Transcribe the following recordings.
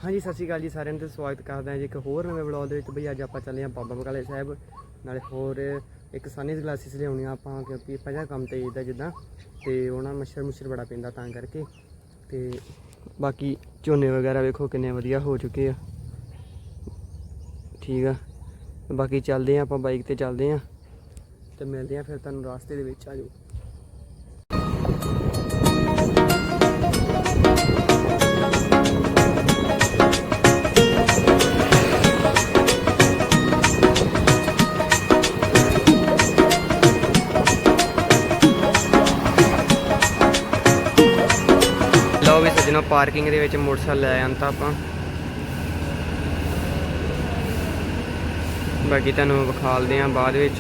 हाँ जी सत श्री अकाल जी सारिਆਂ ਨੂੰ स्वागत करदा जी एक होर नवे ब्लॉग ਦੇ ਵਿੱਚ बई ਅੱਜ ਆਪਾਂ ਚੱਲੇ ਆਂ बाबा बकाले साहब ਨਾਲੇ ਹੋਰ एक सनी गलासिस लियाउणी ਆਪਾਂ क्योंकि पहला काम तो इदा जिदा तो ਉਹਨਾਂ मच्छर मुच्छर बड़ा पैंदा तां करके तो बाकी झोने वगैरह वेखो किन्ने वधिया हो चुके हैं ठीक है। बाकी चलते हैं आप बाइक ते चलते हैं तो मिलते हैं फिर तुहानूं रास्ते दे विच आ जाओ। लो भी सज्जनों पार्किंग दे विच मोटरसाइकिल लै आंदा आपां बाकी तुहानूं विखालदे आं बाद विच।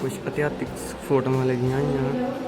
कुछ ऐतिहासिक फोटोआं लगियां होईयां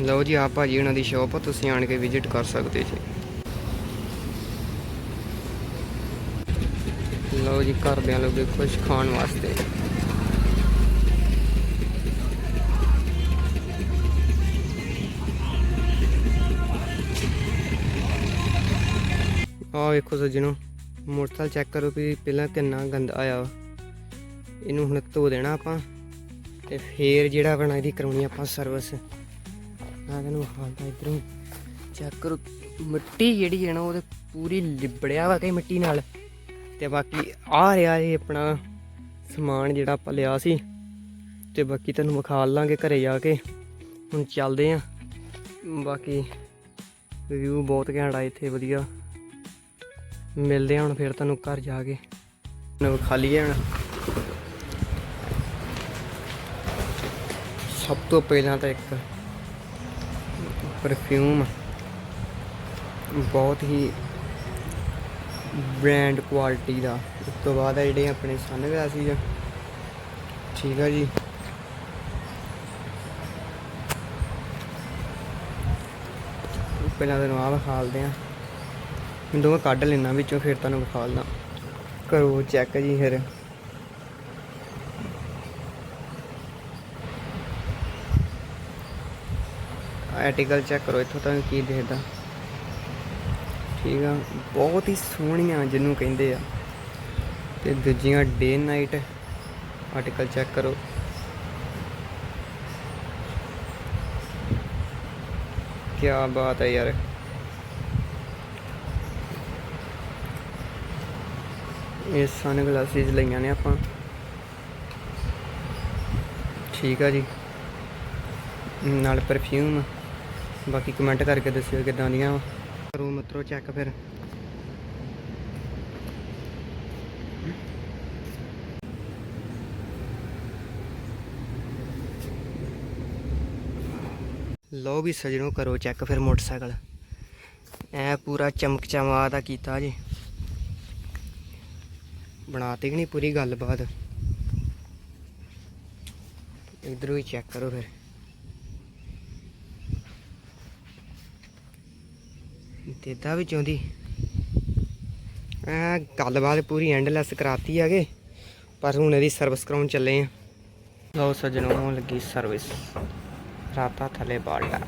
लो जी आप भाजी उन्होंने शॉप तुसीं आन के विजिट कर सकते जी। लो जी घरदियां लोग कुछ खाण वास्ते आ वेखो सज्जनों मोटरसाइकिल चेक करो भी पहला कितना गंदा आया इनू हुण धो देना आपां ते फिर जिहड़ा अपना इहदी करवाउणी आपां सर्विस। इधरों चेक करो मिट्टी जी है ना वो पूरी लिबड़िया वा के मिट्टी नाल ते बाकी आ रहा है अपना समान जिहड़ा आपां लिया सी ते बाकी तुहानूं विखा लांगे घरे जाके। हुण चलदे आं बाकी व्यू बहुत घैंट आए इत्थे वधिया मिलदे आं हुण फिर तुहानूं घर जाके विखा लईए। हुण सब तो पहलां तां एक परफ्यूम बहुत ही ब्रांड क्वालिटी का उस तो बाद जोड़े अपने सन ग्लासिस ठीक है जी। पहला तुहानूं आ विखालदे आं दोवें कढ लेना विचों फिर तुहानूं विखालदा करो चैक जी। फिर आर्टिकल चेक करो इत्थों तुहानूं की दिखदा ठीक है बहुत ही सोहणियां जिन्हों कहिंदे आ ते दूजियां डे नाइट आर्टिकल चेक करो क्या बात है यार। ये सन ग्लासिस लईआं ने आपां ठीक है जी नाल परफ्यूम बाकी कमेंट करके दस्सिओ किदां दियां करो मित्रो चेक। फिर लो भी सजनों करो चेक फिर मोटरसाइकिल ਐ ਪੂਰਾ ਚਮਕ ਦਾ ਕੀਤਾ ਜੀ। ਬਣਾਤੀ ਕਿ ਨਹੀਂ ਪੂਰੀ ਗੱਲਬਾਤ। ਇੱਧਰੋਂ ਵੀ ਚੈੱਕ ਕਰੋ ਫਿਰ। ਦੇਦਾ ਵੀ ਚਾਹੁੰਦੀ ਐ ਗੱਲਬਾਤ ਪੂਰੀ ਐਂਡਲੈਸ ਕਰਾਤੀ ਹੈਗੇ। ਪਰ ਹੁਣ ਇਹਦੀ ਸਰਵਿਸ ਕਰਾਉਣ ਚੱਲੇ ਆ। ਲਓ ਸੱਜਣੋ, ਹੋਣ ਲੱਗੀ ਸਰਵਿਸ। ਰਾਤਾ ਥੱਲੇ ਬਾਲਟਾ।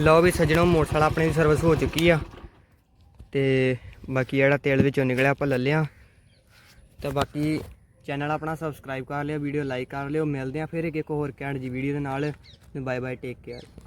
ਲਓ ਵੀ ਸੱਜਣੋ, ਮੋਟਰਸਾਈਕਲ ਆਪਣੀ ਸਰਵਿਸ ਹੋ ਚੁੱਕੀ ਆ। ਤੇ ਬਾਕੀ ਜਿਹੜਾ ਤੇਲ ਵਿੱਚੋਂ ਨਿਕਲਿਆ ਆਪਾਂ ਲੈ ਲਿਆ। ਤੇ ਬਾਕੀ ਚੈਨਲ ਆਪਣਾ ਸਬਸਕ੍ਰਾਈਬ ਕਰ ਲਿਓ, ਵੀਡੀਓ ਲਾਈਕ ਕਰ ਲਿਓ। ਮਿਲਦੇ ਆ ਫਿਰ ਇੱਕ ਹੋਰ ਘੈਂਟ ਜੀ ਵੀਡੀਓ ਦੇ ਨਾਲ। Bye bye, take care.